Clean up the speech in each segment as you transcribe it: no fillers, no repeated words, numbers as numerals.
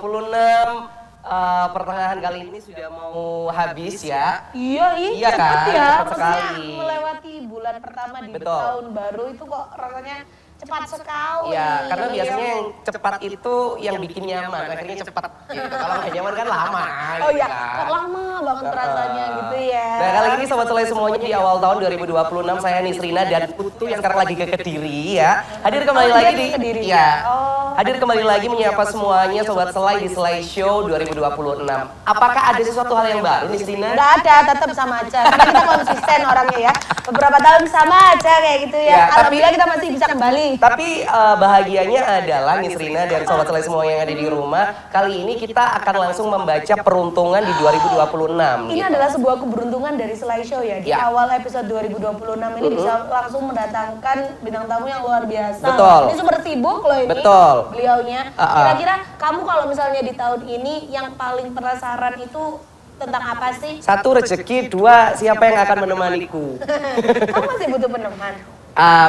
2026 pertengahan kali ini sudah mau habis ya. Iya kan? ya. Cepat sekali. Melewati bulan pertama di Betul. tahun baru itu kok rasanya cepat sekali. Iya, karena biasanya yang cepat itu yang bikin nyaman, akhirnya cepat gitu. Kalau nggak nyaman kan lama. Oh iya, kan? kok lama banget rasanya gitu ya. Nah kali ini Sobat Selai semuanya di awal tahun 2026 saya Nisrina dan Putu yang sekarang lagi ke Kediri ya. Hadir kembali lagi di Kediri. Ya. Oh. Hadir kembali lagi menyapa semuanya Sobat Selai di Selai Show 2026. Apakah ada sesuatu hal yang baru Nisrina? Nggak ada, tetap sama aja. Karena kita konsisten orangnya ya. Beberapa tahun sama aja kayak gitu ya. Ya, Alhamdulillah kita masih bisa kembali. Tapi bahagianya adalah Nisrina dan Sobat Selai semua yang ada di rumah, kali ini kita akan langsung membaca peruntungan di 2026. Ini gitu. adalah sebuah keberuntungan dari Selai Show ya. Di Ya. awal episode 2026 ini bisa langsung mendatangkan bintang tamu yang luar biasa. Betul. Ini super sibuk loh ini. Betul. Beliaunya. Uh-uh. Kira-kira kamu kalau misalnya di tahun ini yang paling penasaran itu tentang apa sih? Satu rezeki, dua siapa yang akan menemaniku. Kamu masih butuh peneman?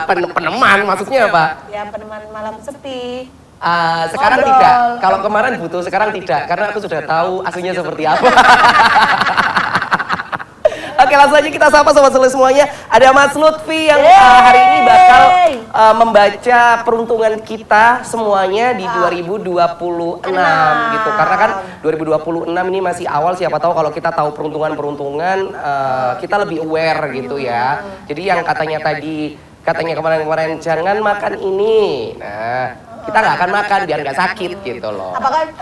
Peneman maksudnya apa? Ya peneman malam sepi. Sekarang Ngobrol. tidak. Kalau kemarin butuh, sekarang tidak. Karena aku sudah tahu aslinya seperti apa. Oke, langsung aja kita sapa Sobat Selai semuanya. Ada Mas Lutfi yang hari ini bakal membaca peruntungan kita semuanya di 2026 gitu. Karena kan 2026 ini masih awal, siapa tahu kalau kita tahu peruntungan-peruntungan kita lebih aware gitu ya. Jadi yang katanya kemarin-kemarin jangan makan ini. Nah, kita nggak akan makan biar nggak sakit gitu loh. Apakah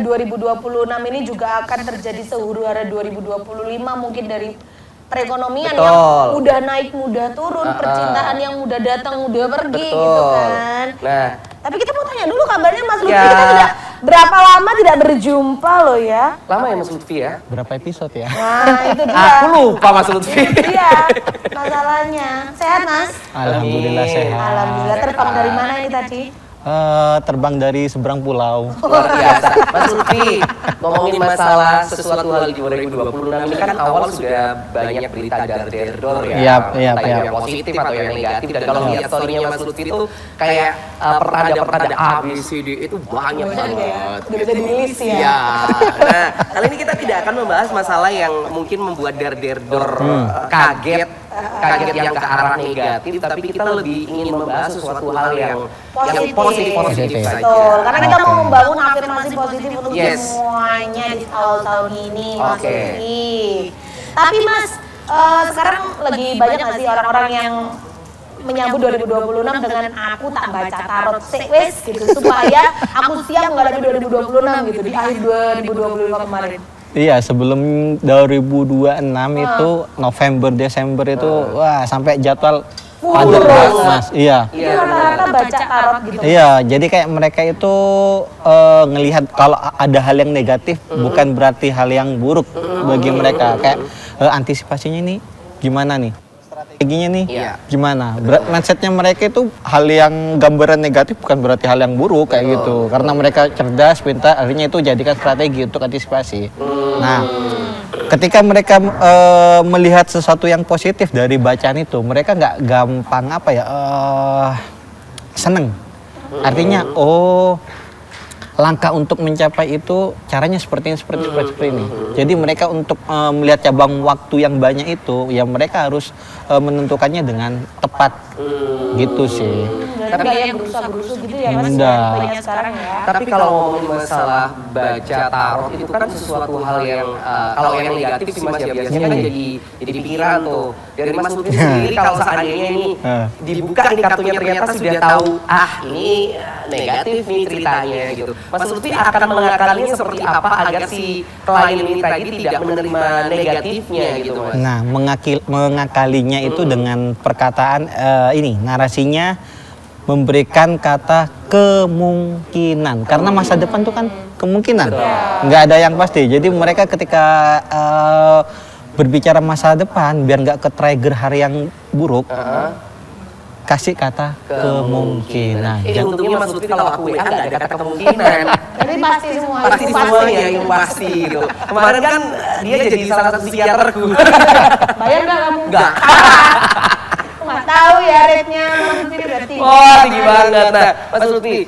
2026 ini juga akan terjadi sehuru-hara 2025 mungkin dari perekonomian Betul. yang mudah naik, mudah turun, percintaan yang mudah datang, mudah pergi Betul. gitu kan. Nah, Tapi kita mau tanya dulu kabarnya Mas Lutfi, Ya. kita tidak berapa lama tidak berjumpa loh ya. lama ya Mas Lutfi ya? Berapa episode ya? Nah itu dia. Aku lupa Mas Lutfi. Iya masalahnya. Sehat Mas? Alhamdulillah sehat. Alhamdulillah. Terbang dari mana ini tadi? Terbang dari seberang pulau. Luar biasa. Mas Lutfi, ngomongin masalah sesuatu hal di 2026 ini kan awal sudah banyak berita dar-der-dor ya. Iya, Entah yang positif atau yang negatif. Dan kalau lihat story-nya Mas Lutfi itu kayak pertanda-pertanda A, B, C, D itu banyak banget. Udah bisa dirilis ya. Iya. Nah, kali ini kita tidak akan membahas masalah yang mungkin membuat dar-der-dor kaget yang ke arah negatif, tapi kita lebih ingin membahas sesuatu hal yang positif saja. Betul, karena kita mau membangun afirmasi positif untuk Yes. semuanya di awal tahun ini Mas Oke. Lutfi. Tapi Mas, sekarang lagi banyak nggak sih orang-orang yang menyambut 2026 dengan aku tak baca tarot wes gitu supaya aku siap menghadapi 2026 gitu di akhir 2025 kemarin. Iya, sebelum 2026 itu November, Desember itu wah sampai jadwal padat banget, Mas. Iya. Itu rata-rata baca tarot gitu. Iya, jadi kayak mereka itu ngelihat kalau ada hal yang negatif bukan berarti hal yang buruk bagi mereka. Kayak antisipasinya ini gimana nih? Strateginya nih Iya. gimana? Mindsetnya mereka itu hal yang gambaran negatif bukan berarti hal yang buruk kayak gitu. Karena mereka cerdas, pintar, akhirnya itu jadikan strategi untuk antisipasi. Nah, ketika mereka melihat sesuatu yang positif dari bacaan itu, mereka nggak gampang seneng. Artinya, langkah untuk mencapai itu caranya seperti ini. Jadi mereka untuk melihat cabang waktu yang banyak itu, ya mereka harus menentukannya dengan tepat, gitu sih. Tapi kayak berusaha-berusaha gitu ya Mas, Enggak. banyak sekarang ya. Tapi kalau ngomongin masalah baca tarot itu kan sesuatu hal yang kalau yang negatif sih Mas ya biasanya kan jadi pikiran tuh. Dari Mas Lutfi sendiri kalau seandainya ini dibuka ini kartunya ternyata sudah tahu ini negatif nih ceritanya gitu. Mas Lutfi akan mengakalinya seperti apa agar si klien ini tadi tidak menerima negatifnya gitu Mas. Nah, mengakalinya itu dengan perkataan narasinya memberikan kata kemungkinan. Karena masa depan itu kan kemungkinan, nggak ada yang pasti. Jadi mereka ketika berbicara masa depan, biar nggak ke-trigger hari yang buruk, kasih kata kemungkinan. Untungnya Mas Lutfi kalau aku WA nggak ada kata kemungkinan. Jadi pasti semua. Pasti semuanya yang pasti gitu. Kemarin kan dia jadi salah satu psikiaterku. Bayar nggak kamu? Enggak. Mas, tahu ya rate-nya Mas Lutfi berarti. Wah, tinggi banget. Nah, Mas Lutfi,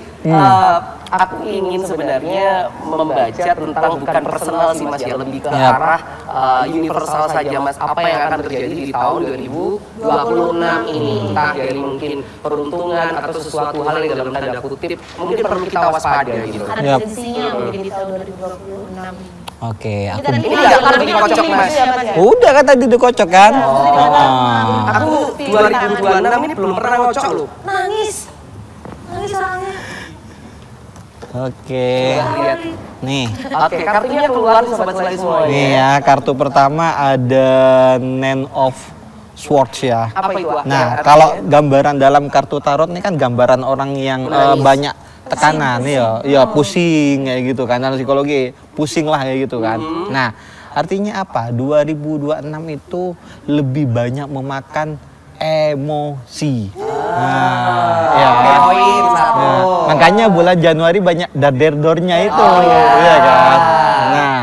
aku ingin sebenarnya membaca tentang bukan personal sih Mas ya, lebih ke arah universal saja Mas. Apa yang akan terjadi di tahun 2026 ini? Entah dari mungkin peruntungan atau sesuatu hal yang dalam tanda kutip mungkin perlu kita waspada gitu. Ada Yap. prediksinya mungkin di tahun 2026. Oke, aku Ini nggak akan lebih kocok Mas. Ya, Mas ya? udah kan tadi udah kocok kan? Aku 2026 ini belum pernah ngocok loh. Nangis orangnya. Oke. Lihat. Nih. Oke, kartunya keluar sobat Selai semuanya. Nih ya, kartu pertama ada Nine of Swords ya. Apa itu? Nah, kalau gambaran dalam kartu tarot ini kan gambaran orang yang banyak tekanan ya pusing kayak gitu kan. Dalam psikologi pusing lah kayak gitu kan. Nah, artinya apa? 2026 itu lebih banyak memakan emosi. Nah, ya kan? Poin satu. Nah, makanya bulan Januari banyak daderdornya itu, iya kan? Nah,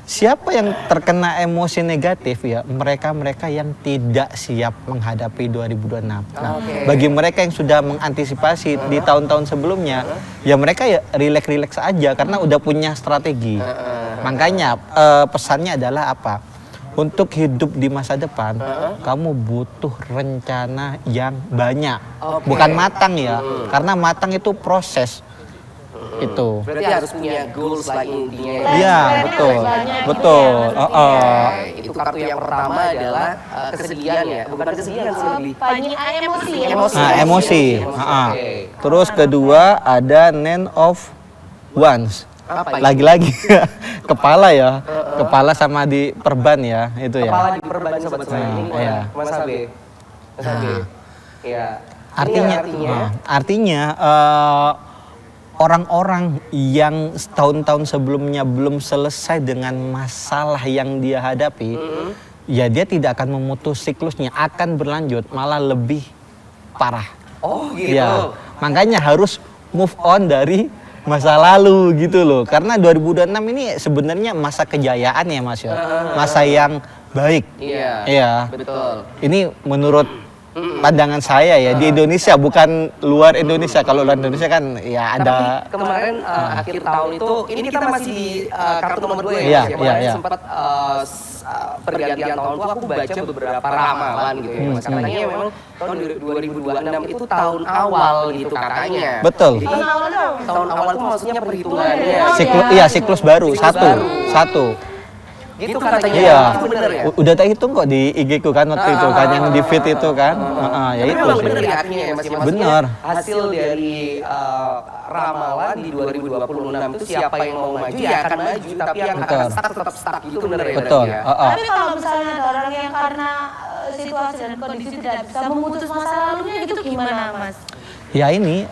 siapa yang terkena emosi negatif ya? Mereka-mereka yang tidak siap menghadapi 2026. Nah, bagi mereka yang sudah mengantisipasi di tahun-tahun sebelumnya, ya mereka ya rileks-rileks aja karena udah punya strategi. Makanya pesannya adalah apa? Untuk hidup di masa depan, kamu butuh rencana yang banyak, bukan matang ya, karena matang itu proses. Itu. Berarti harus punya goals lah intinya. Iya, betul, betul. Itu kartu yang pertama adalah kesedihan ya, bukan kesedihan sih lebih. Emosi. Nah, emosi. Oke. Terus kedua ada Nine of Wands. Apa itu? Lagi-lagi kepala ya, kepala sama di perban ya, itu ya. Kepala diperban sobat saya ini iya. Mas Abe. Mas Abe. Iya. Artinya orang-orang yang tahun-tahun sebelumnya belum selesai dengan masalah yang dia hadapi, ya dia tidak akan memutus siklusnya, akan berlanjut malah lebih parah. Oh gitu. Ya, makanya harus move on dari masa lalu gitu loh. Karena 2026 ini sebenarnya masa kejayaan ya Mas ya. Masa yang baik. Iya. Iya. Betul. Ini menurut pandangan saya ya di Indonesia, bukan luar Indonesia. Kalau luar Indonesia kan ya ada. Tapi kemarin akhir tahun itu, ini kita masih di kartu nomor 2 ya. Iya, Mas, ya. Kemarin iya. sempat pergantian tahun tuh aku baca beberapa ramalan gitu ya. Mas. Katanya memang tahun 2026 itu tahun awal gitu katanya. Betul. Jadi, tahun awal itu maksudnya perhitungannya. Siklus baru. Satu. Gitu katanya. Iya. Itu bener ya? Udah tak hitung kok di IG ku kan waktu itu kan yang di feed itu kan. Ya Tapi itu memang sih. bener ya artinya ya Mas. Maksudnya Bener. hasil dari ramalan di 2026 itu siapa yang mau maju ya akan maju, tapi yang akan Betul. stuck tetap stuck gitu bener ya. Betul. berarti ya? Tapi kalau misalnya ada orang yang karena situasi dan kondisi tidak bisa memutus masa lalunya itu gimana Mas? Ya ini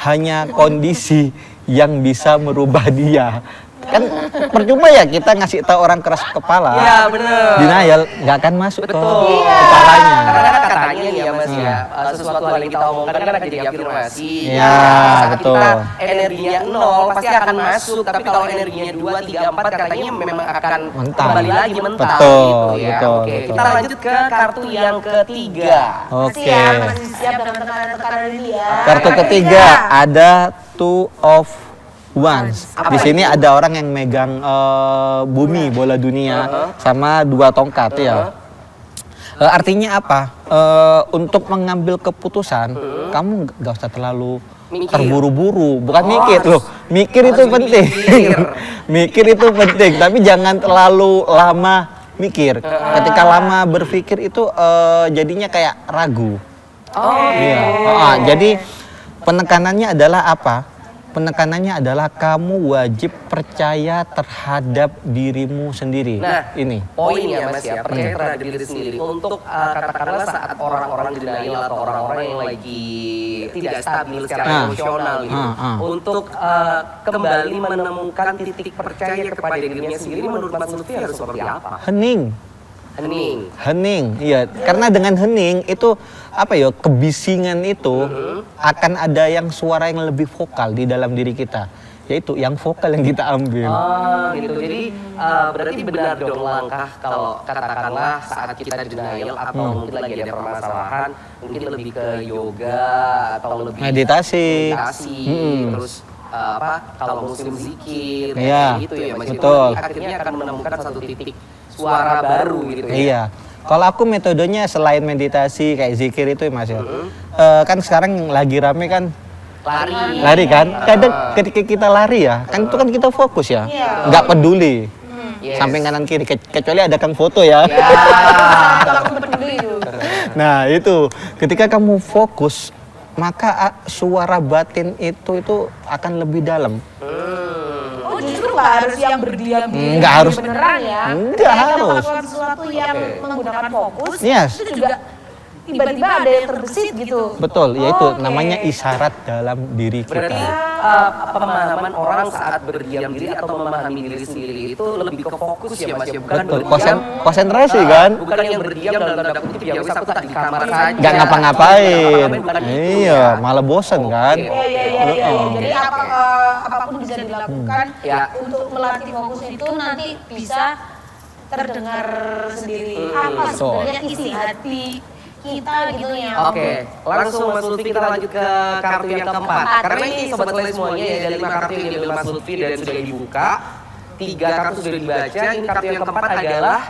hanya kondisi yang bisa merubah dia. Kan percuma ya kita ngasih tahu orang keras kepala. Iya bener. Denial nggak akan masuk ke Betul. kepalanya. Karena kan katanya nih ya Mas ya, sesuatu hal yang kita omongkan kan akan jadi afirmasi. Iya, Saat betul. kita energinya 0 pasti akan masuk, tapi kalau energinya 2, 3, 4 katanya memang akan Mental. kembali lagi mental Betul, gitu ya. betul, Oke, betul. kita lanjut ke kartu yang ketiga. Oke. Masih siap dengan tekanan-tekanan ini ya. Kartu ketiga ada Two of Wands. Di sini ada orang yang megang bumi, bola dunia, sama 2 tongkat ya. Artinya apa? Untuk mengambil keputusan, kamu gak usah terlalu Mikir. terburu-buru. Bukan mikir loh, mikir itu Harus penting. mikir. Mikir itu penting, tapi jangan terlalu lama mikir. Ketika lama berpikir itu jadinya kayak ragu. Iya. Jadi penekanannya adalah apa? Penekanannya adalah kamu wajib percaya terhadap dirimu sendiri. Nah, ini. Poin ya Mas ya, percaya terhadap diri sendiri. Untuk katakanlah saat orang-orang denial atau orang-orang yang lagi tidak stabil secara emosional gitu. Untuk kembali menemukan titik percaya kepada dirinya sendiri, menurut Mas Lutfi harus seperti apa? Hening. Hening. Iya. Karena dengan hening itu apa ya, kebisingan itu akan ada yang suara yang lebih vokal di dalam diri kita. yaitu yang vokal yang kita ambil. Oh gitu, jadi berarti benar dong langkah kalau katakanlah saat kita denial atau mungkin lagi ada permasalahan, mungkin lebih ke yoga atau lebih Meditasi. terus kalau muslim zikir Iya, kayak gitu ya Mas, betul. itu akhirnya akan menemukan satu titik suara baru gitu ya. Iya. Kalau aku metodenya selain meditasi kayak zikir itu ya Mas ya. Kan sekarang lagi rame kan lari kan. Kadang ketika kita lari ya, kan itu kan kita fokus ya. Nggak peduli. Samping kanan kiri kecuali ada kang foto ya. Nah, itu ketika kamu fokus maka suara batin itu akan lebih dalam. Oh, justru nggak harus yang berdiam diri. Nggak harus. Beneran ya. Nggak harus. Melakukan sesuatu yang menggunakan fokus, Yes. itu juga tiba-tiba ada yang terbesit gitu. Betul, yaitu Oke. namanya isyarat dalam diri Berarti kita. pemahaman orang saat berdiam diri atau memahami diri sendiri itu lebih ke fokus ya Mas ya, bukan Betul, berdiam. konsentrasi kan? Bukan yang berdiam dalam tanda kutip ya wis aku tak di kamar saja. Nggak ngapa-ngapain. Bukan gitu Iya, ya. malah bosan kan? Iya. Jadi apapun bisa dilakukan untuk melatih fokus itu nanti bisa terdengar sendiri. Apa sebenarnya isi hati kita gitu ya. Oke, langsung Mas Lutfi kita lanjut ke kartu yang keempat. Karena ini sobat Selai semuanya ya, ada 5 kartu yang diambil Mas Lutfi dan sudah dibuka. 3 kartu sudah dibaca, ini kartu yang keempat adalah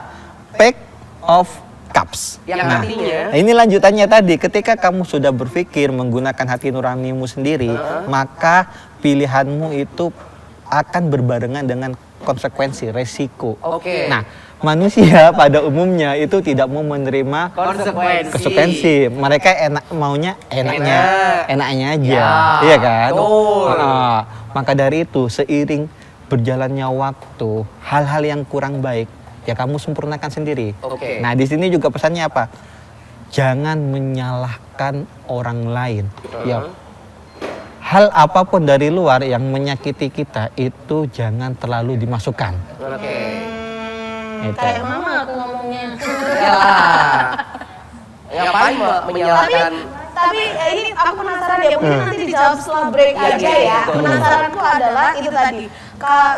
Pack of Cups. yang artinya Ini lanjutannya tadi, ketika kamu sudah berpikir menggunakan hati nuranimu sendiri, maka pilihanmu itu akan berbarengan dengan konsekuensi, resiko. Oke. Nah, manusia pada umumnya itu tidak mau menerima konsekuensi. Mereka enaknya aja, Ya, iya kan? betul. Maka dari itu seiring berjalannya waktu, hal-hal yang kurang baik ya kamu sempurnakan sendiri. Oke. Nah, di sini juga pesannya apa? Jangan menyalahkan orang lain. Ya. Hal apapun dari luar yang menyakiti kita itu jangan terlalu dimasukkan. Oke. Itu. Kayak mama aku ngomongnya. Ngapain Mbak menyalahkan? Tapi ini aku penasaran ya, mungkin nanti dijawab setelah break aja ya. Penasaranku adalah itu tadi,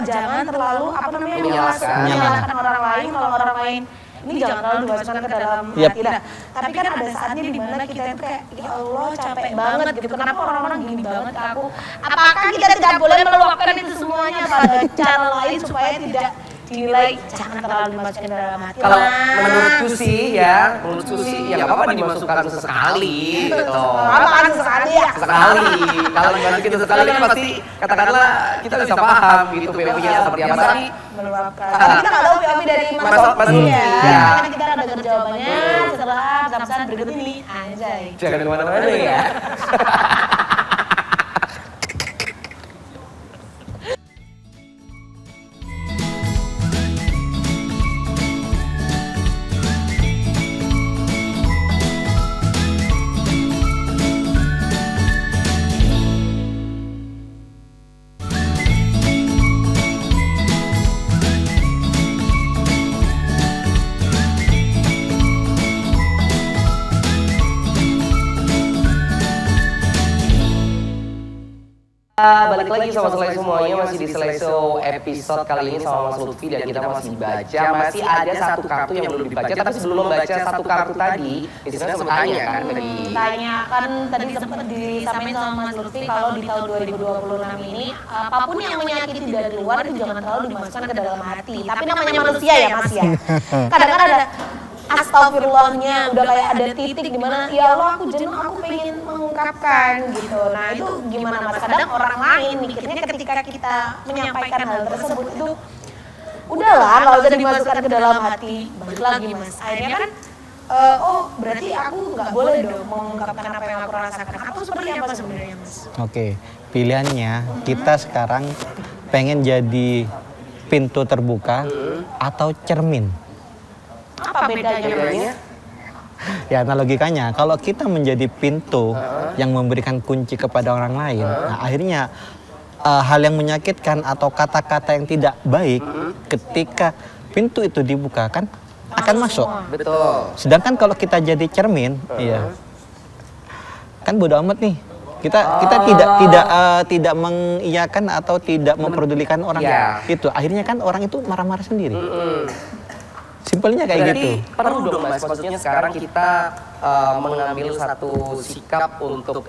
jangan terlalu menyalahkan orang lain kalau orang lain ini jangan terlalu dimasukkan ke dalam hati. Nah, tapi kan ada saatnya di mana kita itu kayak ya Allah capek banget gitu. Kenapa orang-orang gini banget ke aku? Apakah kita tidak boleh meluapkan itu semuanya pada cara lain supaya tidak dinilai jangan terlalu dimasukkan ke dalam hati? Kalau menurutku sih ya nggak apa-apa dimasukkan sesekali gitu. Apa sekali ya? Sekali. Kalau dimasukin sesekali kan pasti katakanlah kita bisa paham gitu POV-nya seperti apa tadi. Meluapkan. Tapi kita nggak tahu POV dari Mas Lutfi ya. Karena kita akan dengar jawabannya setelah pesan berikut ini. Anjay. Jangan kemana-mana ya. Balik lagi sama Selai semuanya, masih di Selai Show episode kali ini sama Mas Lutfi dan kita masih baca. Masih ada satu kartu yang belum dibaca, tapi sebelum membaca satu kartu tadi, di sana sempat tanya kan tadi. Tanya kan tadi sempat disampaikan sama Mas Lutfi kalau di tahun 2026 ini apapun yang menyakiti dari luar itu jangan terlalu dimasukkan ke dalam hati. Tapi namanya manusia ya Mas ya. Kadang-kadang ada astagfirullahnya, udah kayak ada titik di mana ya Allah aku jenuh, aku pengen mengungkapkan gitu. Nah itu gimana Mas? Kadang orang lain mikirnya ketika kita menyampaikan hal tersebut itu udahlah nggak usah dimasukkan ke dalam hati. Balik lagi Mas, akhirnya kan oh berarti aku nggak boleh dong mengungkapkan apa yang aku rasakan. Aku seperti apa sebenarnya Mas? Oke, pilihannya kita sekarang pengen jadi pintu terbuka atau cermin. Apa bedanya? Ya analogikannya, kalau kita menjadi pintu yang memberikan kunci kepada orang lain, nah, akhirnya hal yang menyakitkan atau kata-kata yang tidak baik ketika pintu itu dibuka kan akan masuk. Betul. Sedangkan kalau kita jadi cermin, iya, kan bodo amat nih. Kita tidak mengiyakan atau tidak memperdulikan orang. Itu akhirnya kan orang itu marah-marah sendiri. Simpelnya kayak Berarti gitu. perlu dong Mas, maksudnya sekarang kita mengambil satu sikap untuk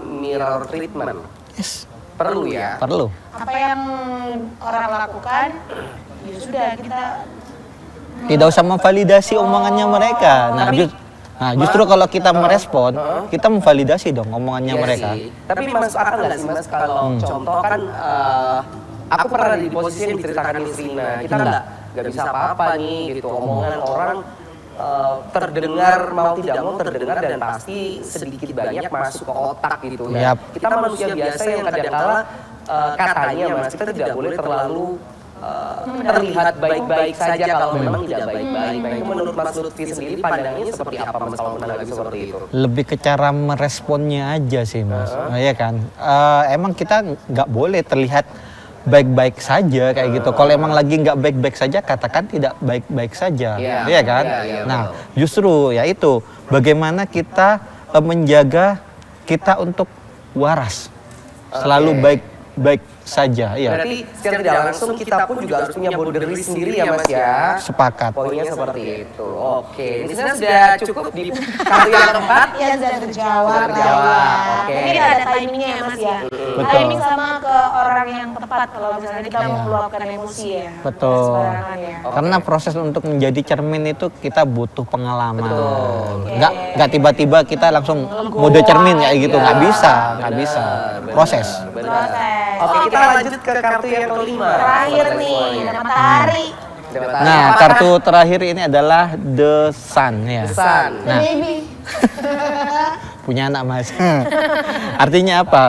mirror treatment. Yes, Perlu ya? perlu. Apa yang orang lakukan, ya sudah kita Tidak usah memvalidasi omongannya mereka. Justru kalau kita merespon, kita memvalidasi dong omongannya Iya mereka. sih. Tapi masuk akal nggak sih Mas kalau contoh kan aku pernah di posisi yang diceritakan Rina, kita nggak bisa apa-apa nih gitu, omongan orang terdengar mau tidak mau terdengar dan pasti sedikit banyak masuk ke otak gitu ya. Kita manusia biasa yang kadang-kala katanya Mas kita tidak boleh terlalu terlihat baik-baik saja kalau memang tidak baik-baik. Nah, itu menurut Mas Lutfi sendiri pandangannya seperti apa Mas kalau menanggapi seperti itu? Lebih ke cara meresponnya aja sih Mas, ya kan. Emang kita nggak boleh terlihat baik-baik saja kayak gitu. Kalau emang lagi nggak baik-baik saja, katakan tidak baik-baik saja, ya kan. Nah, justru ya itu bagaimana kita menjaga kita untuk waras, selalu baik-baik saja, ya. Berarti secara tidak langsung kita pun juga harus punya boundary sendiri ya Mas ya. Sepakat. Poinnya seperti itu. Oke, ini sudah cukup di kartu yang keempat. ya sudah terjawab. Sudah terjawab, oke. Mungkin ada timingnya ya Mas ya. Betul. Timing sama ke orang yang tepat kalau misalnya kita mau meluapkan emosi ya. Betul. Sembarangan ya. Karena proses untuk menjadi cermin itu kita butuh pengalaman. Betul. Nggak tiba-tiba kita langsung mode cermin kayak gitu, nggak bisa. Proses. Benar. Oke, kita lanjut ke kartu yang kelima. Terakhir nih, ada matahari. Nah, kartu terakhir ini adalah The Sun ya. Sun. Nah, Baby. punya anak Mas. Artinya apa?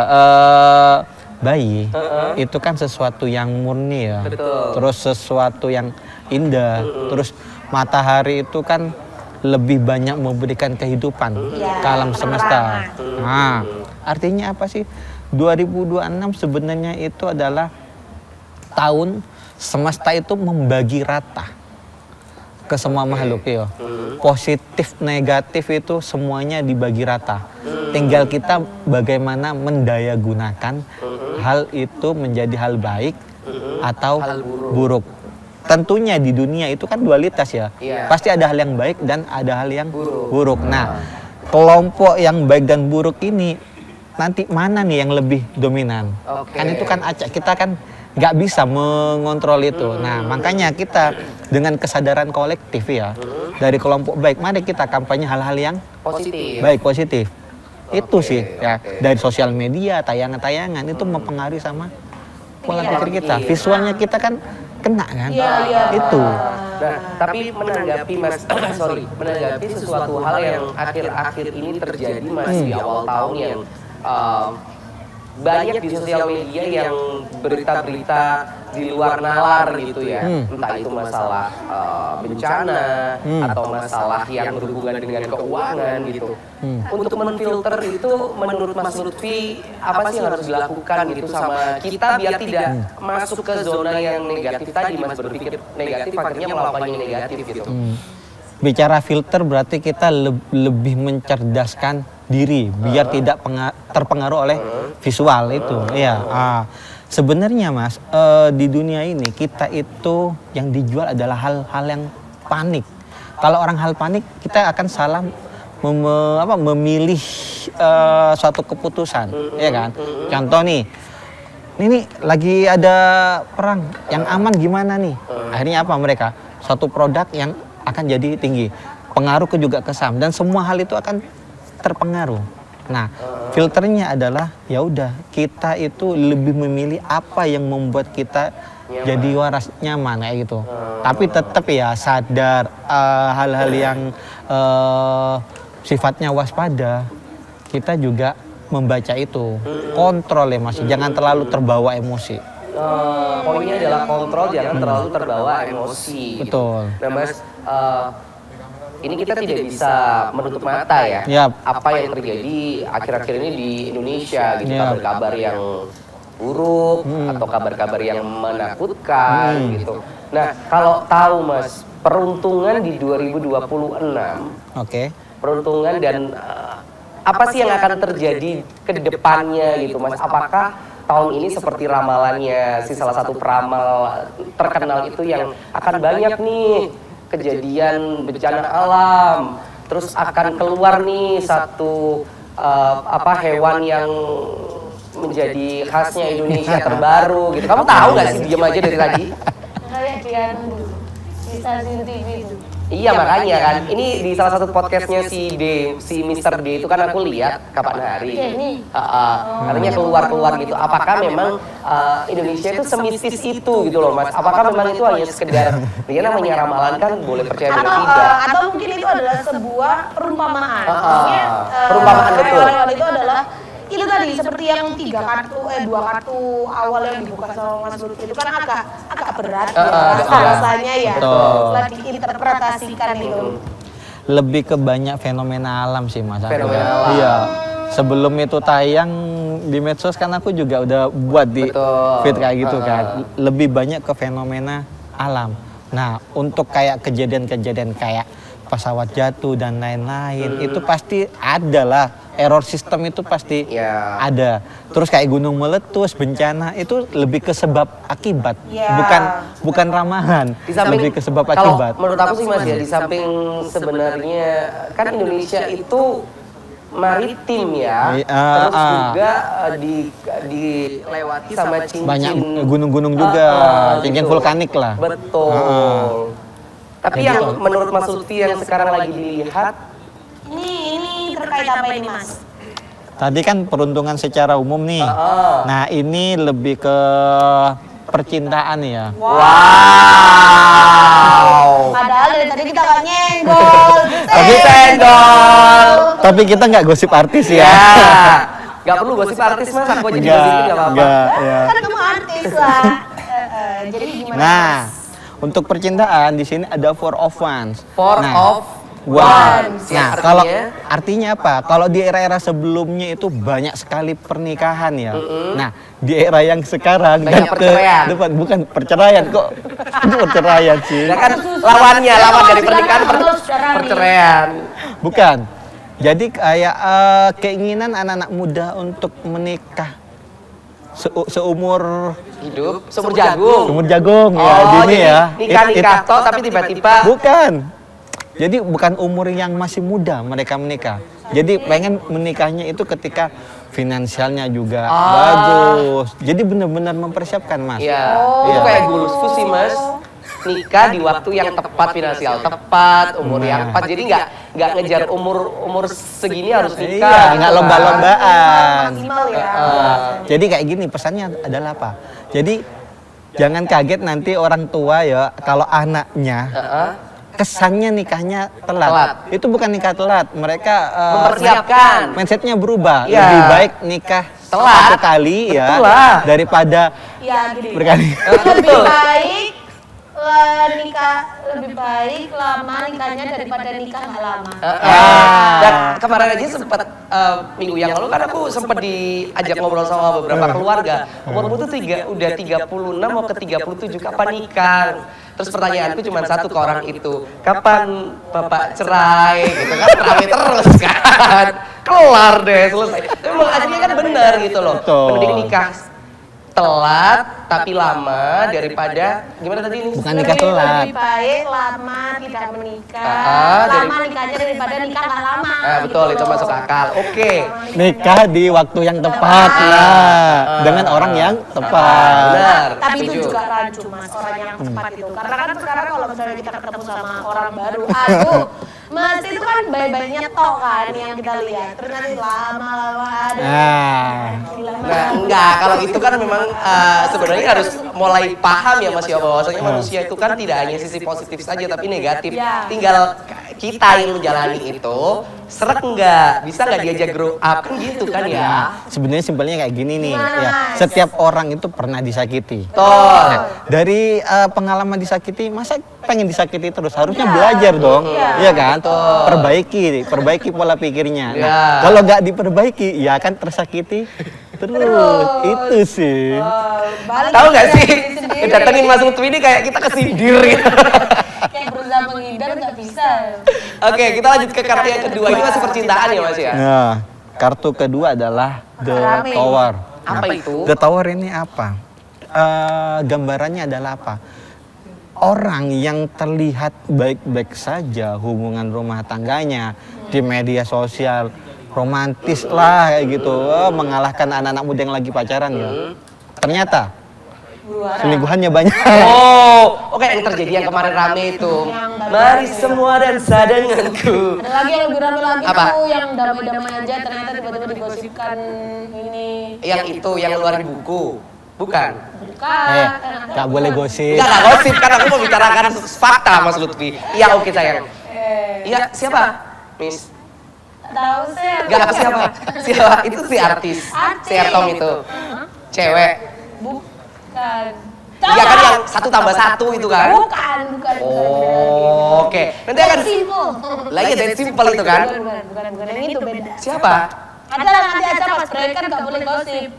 Bayi itu kan sesuatu yang murni ya. Betul. Terus sesuatu yang indah. Terus matahari itu kan lebih banyak memberikan kehidupan ke alam semesta. Nah, artinya apa sih? 2026 sebenarnya itu adalah tahun semesta itu membagi rata ke semua makhluk ya. Positif negatif itu semuanya dibagi rata. Tinggal kita bagaimana mendaya gunakan hal itu menjadi hal baik atau Hal buruk. Tentunya di dunia itu kan dualitas ya. Pasti ada hal yang baik dan ada hal yang buruk. Nah, kelompok yang baik dan buruk ini nanti mana nih yang lebih dominan? Kan itu kan acak, kita kan nggak bisa mengontrol itu. Nah, makanya kita dengan kesadaran kolektif ya dari kelompok baik, mari kita kampanye hal-hal yang Positif. baik, positif. Itu sih ya, dari sosial media, tayangan-tayangan itu mempengaruhi sama pola pikir kita. Visualnya kita kan kena kan? Itu. Nah, tapi menanggapi Mas, menanggapi sesuatu hal yang akhir-akhir ini terjadi Mas di awal tahun yang banyak di sosial media yang berita-berita di luar nalar gitu ya, entah itu masalah bencana atau masalah yang berhubungan dengan keuangan gitu. Untuk menfilter itu menurut Mas Lutfi apa sih yang harus dilakukan gitu sama kita biar tidak masuk ke zona yang negatif tadi Mas, berpikir negatif akhirnya melakukan yang negatif gitu. Bicara filter berarti kita lebih mencerdaskan diri biar tidak terpengaruh oleh visual itu. Ya, sebenarnya Mas, di dunia ini kita itu yang dijual adalah hal-hal yang panik. Kalau orang hal panik, kita akan salah memilih suatu keputusan, ya kan? Contoh nih, ini lagi ada perang, yang aman gimana nih? Akhirnya apa mereka? Suatu produk yang akan jadi tinggi, pengaruh juga ke saham dan semua hal itu akan terpengaruh. Nah, filternya adalah ya udah kita itu lebih memilih apa yang membuat kita jadi waras, nyaman kayak gitu. Tapi tetap ya sadar hal-hal yang sifatnya waspada. Kita juga membaca itu, kontrol ya Mas, jangan terlalu terbawa emosi. Poinnya adalah kontrol, jangan terlalu terbawa emosi. Betul. Gitu. Nah Mas, ini kita tidak bisa menutup mata ya. Apa yang terjadi akhir-akhir ini di Indonesia gitu, kabar-kabar yang buruk atau kabar-kabar yang menakutkan gitu. Nah, kalau tahu Mas, peruntungan di 2026. Oke. Peruntungan dan apa sih yang akan terjadi ke depannya gitu Mas? Apakah tahun ini seperti ramalannya si salah satu peramal terkenal itu yang akan banyak nih kejadian bencana alam, terus akan keluar nih satu hewan yang menjadi khasnya Indonesia terbaru gitu. Kamu tahu nggak sih, diam aja dari tadi? Kayak dia di stasiun TV itu. Iya makanya kan, ini di salah satu podcastnya si Mr. D itu kan aku lihat kapan hari. Katanya keluar gitu. Apakah memang Indonesia itu semistis itu gitu loh Mas? Apakah memang itu hanya sekedar, dia namanya ramalan kan boleh percaya boleh tidak? Atau mungkin itu adalah sebuah perumpamaan. Perumpamaan betul. Hewan itu adalah itu tadi seperti yang 2 kartu awal yang dibuka sama Mas Lutfi itu kan agak berat rasanya ya setelah diinterpretasikan itu. Lebih ke banyak fenomena alam sih Mas. Fenomena alam. Iya. Sebelum itu tayang di medsos kan aku juga udah buat di feed kayak gitu kan. Lebih banyak ke fenomena alam. Nah, untuk kayak kejadian-kejadian kayak pesawat jatuh dan lain-lain itu pasti ada lah. Error sistem itu pasti ada. Terus kayak gunung meletus, bencana itu lebih ke sebab akibat, bukan ramalan. Lebih ke sebab akibat. Kalau menurut aku sih Mas ya, di samping sebenarnya kan Indonesia itu maritim ya, terus juga dilewati sama cincin. Banyak gunung-gunung juga, cincin vulkanik lah. Betul. Tapi yang menurut Mas Lutfi yang sekarang lagi dilihat, ini terkait apa ini Mas? Tadi kan peruntungan secara umum nih. Nah ini lebih ke percintaan ya. wow. Padahal dari tadi kita gak nyenggol. Tapi senggol. Tapi kita nggak gosip artis ya. Gak perlu gosip artis Mas, aku aja digosipin gak apa-apa. Kan kamu artis lah. Jadi gimana Nah, Mas? untuk percintaan di sini ada four of wands. Four of Wands. Ya, Nah, kalau artinya apa? Kalau di era-era sebelumnya itu banyak sekali pernikahan ya. Nah, di era yang sekarang banyak perceraian. bukan perceraian kok. Itu perceraian sih. Ya kan lawan dari pernikahan perceraian. Bukan. Jadi kayak keinginan anak-anak muda untuk menikah seumur Hidup seumur jagung. Seumur jagung ya, Oh, dini jadi ya. nikah toh tapi tiba-tiba Bukan. Jadi bukan umur yang masih muda mereka menikah. Jadi pengen menikahnya itu ketika finansialnya juga bagus. Jadi benar-benar mempersiapkan Mas. Iya. Itu kayak gulusku sih Mas. Nikah di waktu yang tepat, finansial tepat, umur yang tepat. Jadi nggak ngejar umur segini harus nikah. Iya, nggak lomba-lombaan. Maksimal ya. Jadi kayak gini pesannya adalah apa? Jadi jangan kaget nanti orang tua ya kalau anaknya kesannya nikahnya telat. Itu bukan nikah telat, mereka mempersiapkan. mindsetnya berubah. Iya. Lebih baik nikah Telat. satu kali ya Betul lah. daripada Ya gini. berkali. Lebih baik lebih baik lama nikahnya daripada nikah nggak lama. Dan kemarin aja sempat minggu yang lalu kan aku sempat diajak ngobrol sama beberapa keluarga. Umurmu tuh udah 36 mau ke 37, kapan nikah? Terus pertanyaanku cuma satu ke orang itu, kapan bapak cerai gitu kan, rame terus kan. Kelar deh, selesai. Memang aslinya kan benar gitu loh. Mending nikah telat tapi lama daripada gimana tadi ini? Bukan nikah telat. Lebih baik lama tidak menikah. Lama nikahnya daripada nikah nggak lama. Betul, itu masuk akal. Oke. Nikah di waktu yang tepat lah dengan orang yang tepat. Benar. Tapi itu setuju. juga rancu Mas, orang yang tepat itu. Karena kan sekarang kalau misalnya kita ketemu sama orang baru, aduh, Mas itu kan baik-baiknya tok kan yang kita lihat. Terus nanti lama-lama aduh. Nah, enggak, kalau itu kan memang sebenarnya harus mulai paham ya Mas ya, bahwasanya manusia itu kan tidak hanya sisi positif saja tapi negatif. Tinggal kita yang menjalani itu seret enggak, bisa nggak diajak grow up kan gitu kan ya. Sebenarnya simpelnya kayak gini nih, ya. Setiap orang itu pernah disakiti. Nah, dari pengalaman disakiti, masa pengen disakiti terus? Harusnya belajar dong, iya kan? Perbaiki pola pikirnya. Nah, kalau nggak diperbaiki, ya kan tersakiti terus. Itu sih. tahu nggak sih? Datengin Mas Lutfi ini kayak kita kesindir gitu. Kayak berusaha menghindar nggak bisa. Oke, kita lanjut ke kartu yang kedua. Ini masih percintaan ya Mas ya? Nah, Kartu kedua adalah The Rame. Tower. Apa itu? The Tower ini apa? Gambarannya adalah apa? Orang yang terlihat baik-baik saja hubungan rumah tangganya di media sosial, romantis lah kayak gitu, mengalahkan anak-anak muda yang lagi pacaran ya. Ternyata selingkuhannya banyak. Oh, oke yang terjadi yang kemarin rame itu. Mari semua dansa denganku. Ada lagi yang lebih rame lagi Apa? tuh yang damai-damai aja ternyata tiba-tiba digosipkan ini. Yang itu yang ngeluarin buku. Bukan. Bukan. Gak boleh gosip. Enggak gosip kan aku mau bicarakan fakta Mas Lutfi. Iya oke sayang. Iya siapa? Miss. Tahu saya. Enggak aku siapa? Siapa? Itu si artis. Si Ertong itu. Cewek. Bukan. Iya kan yang 1+1 itu kan? Bukan. Oh, oke. Nanti akan Simple. lah iya that simple itu kan. Bukan yang itu beda. Siapa? Ada nanti aja pas break kan nggak boleh gosip.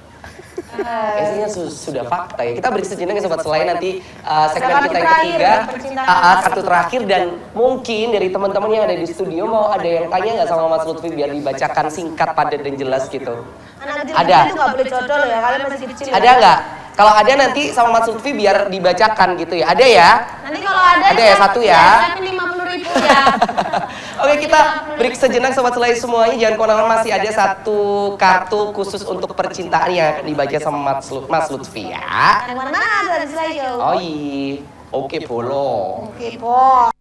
Kayaknya sudah fakta ya. Kita beri sejenak ya Sobat Selai nanti segmen Kartu kita yang terakhir, ketiga. percintaan. Kartu terakhir dan mungkin dari teman-teman yang ada di studio mau ada yang tanya nggak sama Mas Lutfi biar dibacakan singkat, padat dan jelas gitu. Anak Ada. itu nggak boleh codol ya, kalian masih kecil. Ada nggak? Kalau ada nanti sama Mas Lutfi biar dibacakan gitu ya. Ada ya? Nanti kalau ada ya satu ya. Tapi 50.000 ya. Oke kita break sejenak Sobat Selai semuanya. Jangan kemana-mana, masih ada satu kartu khusus untuk percintaan yang akan dibaca sama Mas Lutfi ya. Yang mana dari Slay Show? Oh iya. Oke Polo. Oke, po.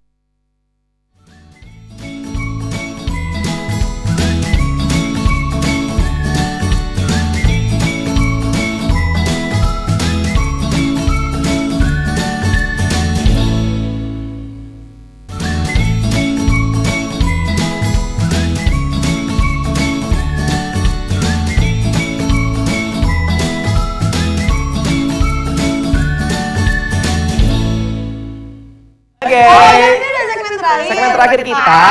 Oke. Ini udah segmen terakhir. Segmen terakhir kita.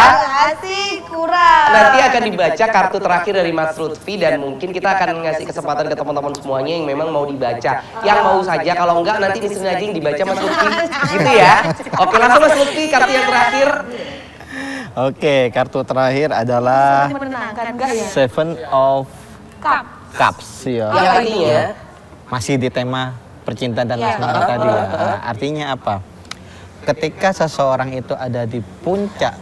Asik, kurang. Nanti akan dibaca kartu terakhir dari Mas Lutfi dan mungkin kita akan ngasih kesempatan ke teman-teman semuanya yang memang mau dibaca. Yang mau saja, kalau enggak nanti di sini aja yang dibaca Mas Lutfi. Gitu ya. Oke, langsung Mas Lutfi kartu yang terakhir. Oke, kartu terakhir adalah Menangkan enggak ya? Seven of Cup. Cups ya. Yang artinya Masih di tema percintaan dan asmara tadi ya. Nah, artinya apa? Ketika seseorang itu ada di puncak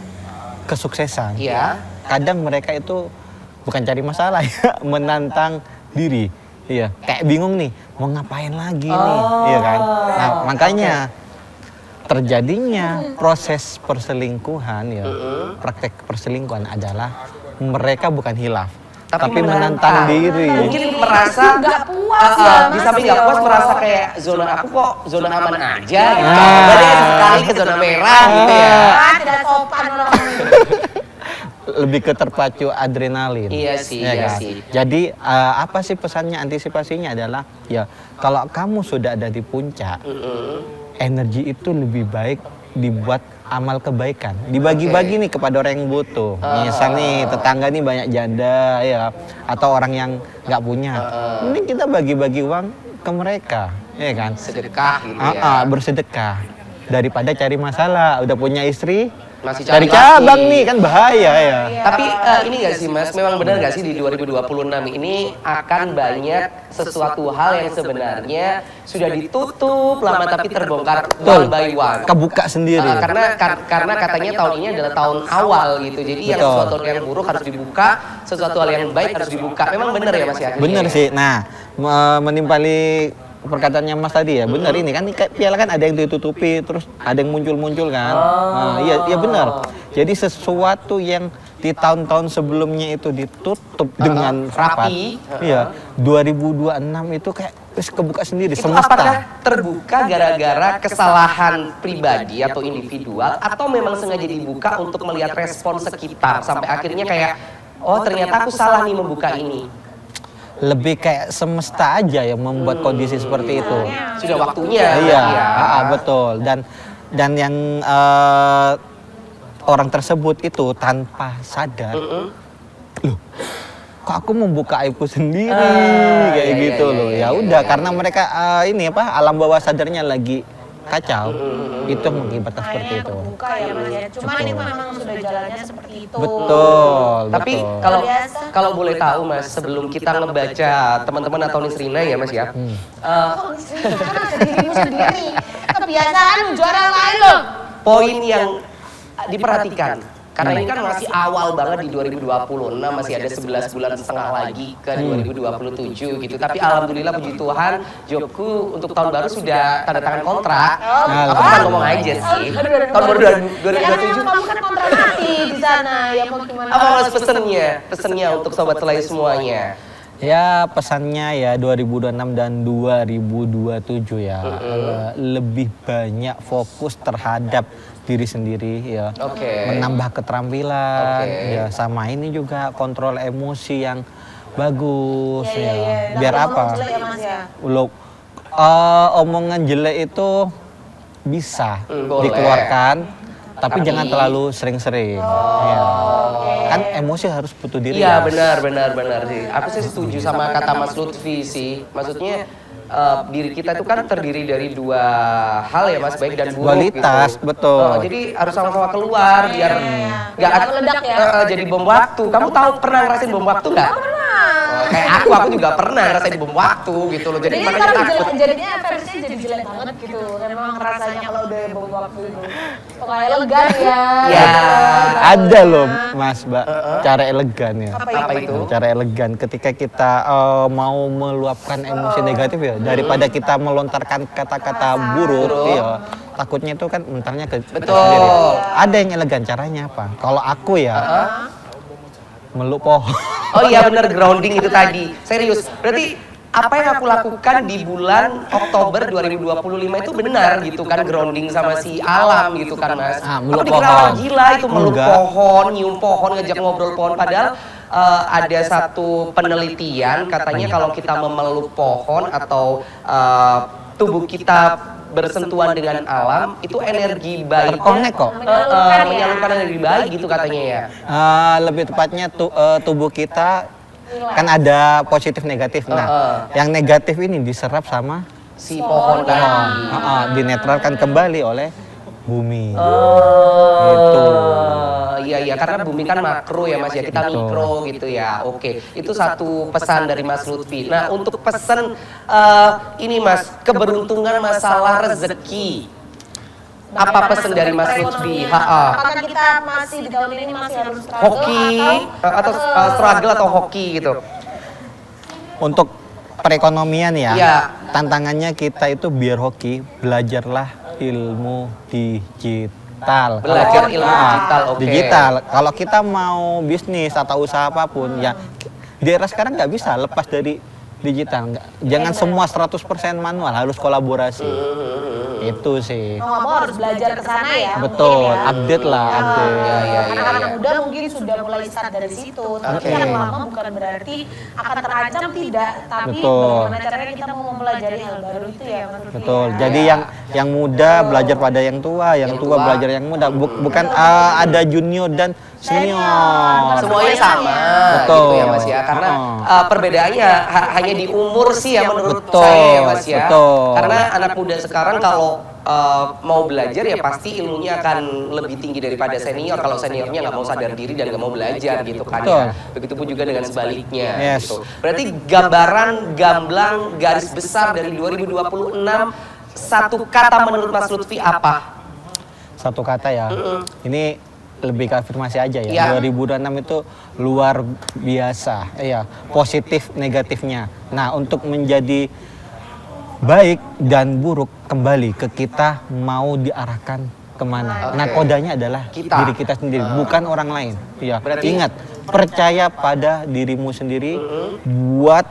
kesuksesan, Iya. kadang mereka itu bukan cari masalah ya, menantang diri. Iya, kayak bingung nih, mau ngapain lagi nih, iya kan? Nah, makanya terjadinya proses perselingkuhan ya, praktek perselingkuhan adalah mereka bukan hilaf, tapi menantang diri. Mungkin merasa Nggak puas ya, di Mas, samping ya. nggak puas merasa kayak zona aku kok zona aman aja gitu. Ah. Coba deh sekali ke zona merah gitu ya. Ah, tidak sopan orang. Lebih ke terpacu adrenalin. Iya sih, Ya iya kan? sih. Jadi apa sih pesannya, antisipasinya adalah ya kalau kamu sudah ada di puncak, energi itu lebih baik dibuat amal kebaikan, dibagi-bagi nih kepada orang yang butuh. Misal nih tetangga nih banyak janda ya, atau orang yang nggak punya, ini kita bagi-bagi uang ke mereka, ya kan? Sedekah gitu ya. Bersedekah daripada cari masalah. Udah punya istri, Masih cari cari cabang lagi. nih kan bahaya ya. Tapi ini nggak sih Mas, memang benar nggak sih di 2026 ini akan banyak sesuatu hal yang sebenarnya sudah ditutup lama tapi terbongkar one by one. Kebuka sendiri. Karena katanya tahun ini adalah tahun awal gitu. Jadi yang Betul. sesuatu yang buruk harus dibuka, sesuatu hal yang baik harus dibuka. Memang benar ya Mas ya? Bener sih. Nah, menimpali perkataannya Mas tadi ya, benar ini kan kayak piala kan ada yang ditutupi, terus ada yang muncul-muncul kan. Nah, iya benar. Jadi sesuatu yang di tahun-tahun sebelumnya itu ditutup dengan rapat. rapi. Iya, 2026 itu kayak wis kebuka sendiri Itu semesta. apakah terbuka gara-gara kesalahan pribadi atau individual atau memang sengaja dibuka untuk melihat respon sekitar sampai akhirnya kayak oh ternyata aku salah nih membuka ini. Lebih kayak semesta aja yang membuat kondisi seperti itu. Sudah waktunya. Iya, ya. betul. Dan yang orang tersebut itu tanpa sadar, loh, kok aku membuka aibku sendiri kayak iya, gitu iya, loh. iya, Ya iya, udah, iya, karena mereka ini apa alam bawah sadarnya lagi kacau, itu mengakibatkan seperti Akhirnya itu. kebuka ya Mas ya. Cuman ini memang sudah jalannya seperti itu. Betul. Tapi betul. kalau Biasa. kalau boleh tahu Mas, sebelum kita ngebaca teman-teman atau Nisrina ya Mas ya. Kok karena dari dirimu sendiri. Kebiasaan juara lain loh. Poin yang diperhatikan karena ini kan masih awal banget di 2026, masih ada 11 bulan setengah lagi ke 2027 gitu. Tapi alhamdulillah puji Tuhan, Jobku untuk tahun baru sudah tanda tangan kontrak. Aku cuma ngomong aja sih. Tahun baru Ya kan 2027. kamu kan kontrak mati di sana. Ya mau gimana? Apa Mas pesennya untuk sobat selai semuanya? Ya pesannya ya 2026 dan 2027 ya lebih banyak fokus terhadap diri sendiri ya, Oke. menambah keterampilan Oke. ya, sama ini juga kontrol emosi yang bagus Iya, ya. iya. Biar Nggak apa? ngomong jelek ya Mas ya. Omongan jelek itu bisa Boleh. dikeluarkan, tapi Tapi- jangan terlalu sering-sering. Ya. Kan emosi harus butuh diri. Iya ya. benar sih. Aku sih setuju sama kata Mas Lutfi sih. Maksudnya diri kita itu kan terdiri dari dua hal ya Mas, baik dan buruk. Dualitas, gitu. betul. Jadi harus sama-sama keluar biar nggak Nggak meledak ya. jadi bom waktu. Kamu tahu pernah ngerasain bom waktu nggak? Kayak aku juga pernah ngerasain bom waktu gitu loh. Jadi Jadi mana kalau takut. jadinya versinya jadi jelek banget gitu. Kan memang rasanya kalau udah bom waktu itu. Kok kayak lega ya. Ya. Ada loh Mas, Mbak, cara elegan ya. Apa itu? Cara elegan ketika kita mau meluapkan emosi negatif ya, daripada kita melontarkan kata-kata buruk, ya, takutnya itu kan mentalnya ke Betul. sendiri. Ada yang elegan, caranya apa? Kalau aku ya, meluk pohon. Oh iya benar, grounding itu tadi. Serius. Berarti apa yang aku lakukan di bulan Oktober 2025 itu benar gitu kan, grounding sama si alam gitu kan Mas. Meluk Aku dikira pohon. orang gila itu meluk Enggak. pohon, nyium pohon, ngajak ngobrol pohon. Padahal ada satu penelitian katanya kalau kita memeluk pohon atau tubuh kita bersentuhan dengan alam itu energi baik. Terkonek kok. Menyalurkan energi baik gitu katanya ya. Lebih tepatnya tubuh kita kan ada positif negatif. Nah, yang negatif ini diserap sama Si pohon tadi. dinetralkan kembali oleh bumi. Gitu. Iya karena bumi kan makro ya Mas ya, kita Betul. mikro gitu ya. Oke, itu satu pesan dari Mas Lutfi. Nah, untuk pesan ini Mas, keberuntungan masalah rezeki. Apa pesan dari Mas Lutfi? Apakah kita masih di tahun ini masih harus struggle Hoki atau struggle atau hoki gitu. Untuk perekonomian ya, Iya. tantangannya kita itu biar hoki, belajarlah ilmu digital. Belajar ilmu digital, oke. Digital. Kalau kita mau bisnis atau usaha apapun, ya di era sekarang nggak bisa lepas dari digital. Jangan semua 100% manual, harus kolaborasi. Itu sih. Mau nggak mau harus belajar ke sana ya. Betul, mungkin ya. update lah, update. Anak-anak muda mungkin sudah mulai start dari situ, tapi Oke. yang lama bukan berarti akan terancam, tidak. Tapi Betul. bagaimana caranya kita mau mempelajari hal baru itu ya, Mas Lutfi, Betul. ya. Jadi yang muda belajar pada yang tua, yang tua belajar yang muda. Bukan ada junior dan senior. Semuanya sama Betul. gitu ya Mas ya. Karena perbedaannya hanya di umur sih ya menurut Betul, saya ya Mas ya. betul. Karena anak muda sekarang kalau mau belajar ya pasti ilmunya akan lebih tinggi daripada senior. Kalau seniornya nggak mau sadar diri dan nggak mau belajar gitu kan Betul. ya. Begitupun juga dengan sebaliknya Yes. gitu. Berarti gambaran gamblang garis besar dari 2026 satu kata menurut Mas Lutfi apa? Satu kata ya. Ini lebih ke afirmasi aja ya. Iya. 2026 itu luar biasa. Ya, positif negatifnya. Nah, untuk menjadi baik dan buruk kembali ke kita mau diarahkan kemana. Nah, kodanya adalah Kita. diri kita sendiri, bukan orang lain. Ya, Berarti- ingat, percaya pada dirimu sendiri, buat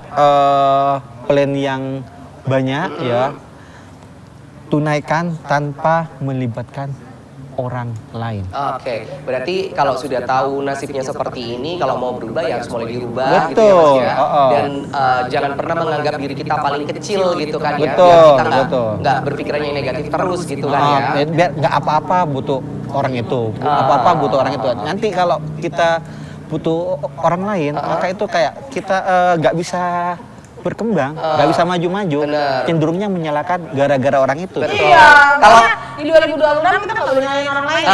plan yang banyak ya. Tunaikan tanpa melibatkan orang lain. Oke, berarti kalau sudah tahu nasibnya seperti ini, kalau mau berubah ya harus mulai dirubah gitu ya Betul, Mas ya. oh. Dan jangan pernah menganggap diri kita paling kecil gitu kan ya. Betul, Biar kita betul. nggak berpikiran yang negatif terus gitu kan ya. Biar nggak apa-apa butuh orang itu, apa-apa butuh orang itu. Nanti kalau kita butuh orang lain, maka itu kayak kita nggak bisa berkembang, nggak bisa maju-maju, Bener. cenderungnya menyalahkan gara-gara orang itu. Betul. Iya, Kalau makanya di 2026 kita nggak boleh nyalain orang lain.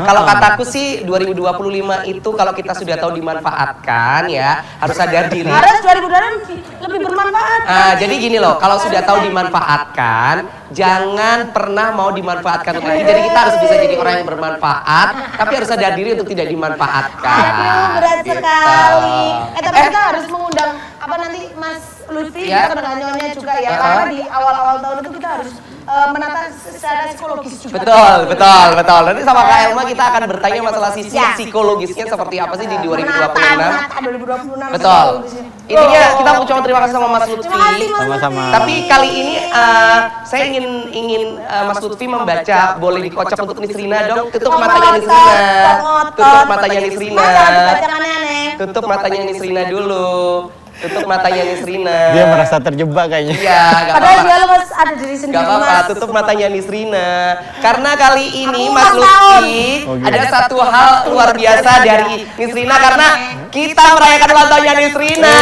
kalau kataku sih 2025 itu kalau kita sudah tahu dimanfaatkan ya, harus sadar diri. Harus 2026 lebih bermanfaat. Jadi gini loh, kalau sudah tahu dimanfaatkan, jangan pernah mau dimanfaatkan lagi. Jadi kita harus bisa jadi orang yang bermanfaat, tapi harus sadar diri untuk tidak dimanfaatkan. Aduh, berat Gitu. sekali. Tapi kita harus mengundang apa nanti Mas Lutfi Ya. dengan Nyonya juga ya, karena di awal-awal tahun itu kita harus menata secara psikologis juga. Betul. Nanti sama Kak Elma kita akan bertanya masalah sisi psikologisnya seperti apa sih di 2026. Menata 2026. Betul. psikologisnya. Intinya kita mau cuma terima kasih sama Mas Lutfi. Terima kasih Mas Sama-sama. Lutfi. Tapi kali ini saya ingin Mas Lutfi membaca, boleh dikocok untuk Nisrina dong. Tutup matanya Nisrina. Tutup matanya Nisrina. Masa dibaca aneh-aneh. Tutup matanya Nisrina dulu. Tutup matanya Nisrina. Dia merasa terjebak kayaknya. Iya, gak Padahal apa-apa. dia lu Mas ada diri sendiri Gak apa-apa, Mas. tutup matanya Nisrina. Karena kali ini Aku Mas ulang Lutfi tahun. ada satu hal luar biasa dari Nisrina karena kita merayakan ulang tahunnya Nisrina.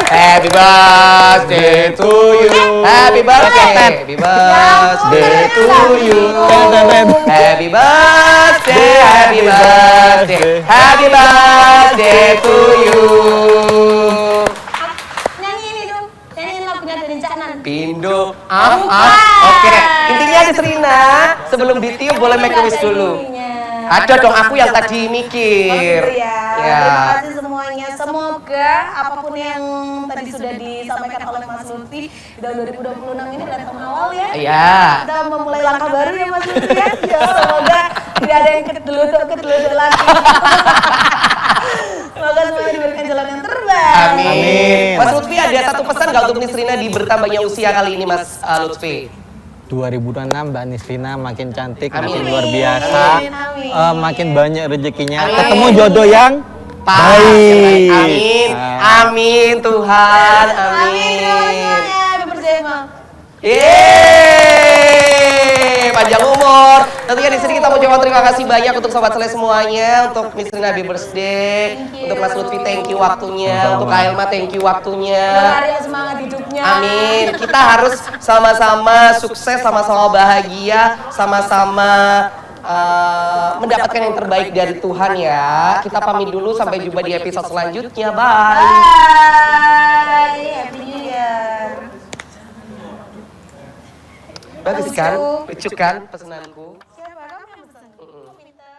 Happy birthday to you. Happy birthday. Happy birthday to you. Happy birthday. Happy birthday. Happy birthday to you. Nyanyi ini dong. Nyanyiin lagunya dari Canan. Pindo, Oke, intinya Nisrina sebelum ditiup boleh make a wish dulu. Ada dong aku yang tadi mikir. Terima kasih semuanya. Semoga apapun yang tadi sudah disampaikan oleh Mas Lutfi di tahun 2026 ini adalah tahun awal ya. Iya. Kita memulai langkah baru ya Mas Lutfi ya. Ya, semoga tidak ada yang keteluduk lagi. Semoga semuanya diberikan jalan yang terbaik. Amin. Mas Lutfi ada satu pesan nggak untuk Nisrina di bertambahnya usia kali ini Mas Lutfi? 2026 Mbak Nisrina makin cantik, Amin. makin luar biasa, Amin. makin banyak rezekinya, Amin. ketemu jodoh yang Pas, baik. Amin. Amin Tuhan. Amin. Semuanya dipercaya Bang. Yeay, panjang umur. Tentunya di sini kita mau ucapkan terima kasih banyak untuk sobat Sele semuanya, untuk Nisrina happy birthday, untuk Mas Lutfi thank you waktunya, Sama-sama. untuk Kak Elma thank you waktunya. Hari yang semangat hidupnya. Amin. Kita harus sama-sama sukses, sama-sama bahagia, sama-sama mendapatkan yang terbaik dari Tuhan ya. Kita pamit dulu, sampai jumpa di episode selanjutnya. Bye. Bye. Happy New Year. Bagus kan? Lucu kan pesenanku? Siapa kamu yang pesan? Aku minta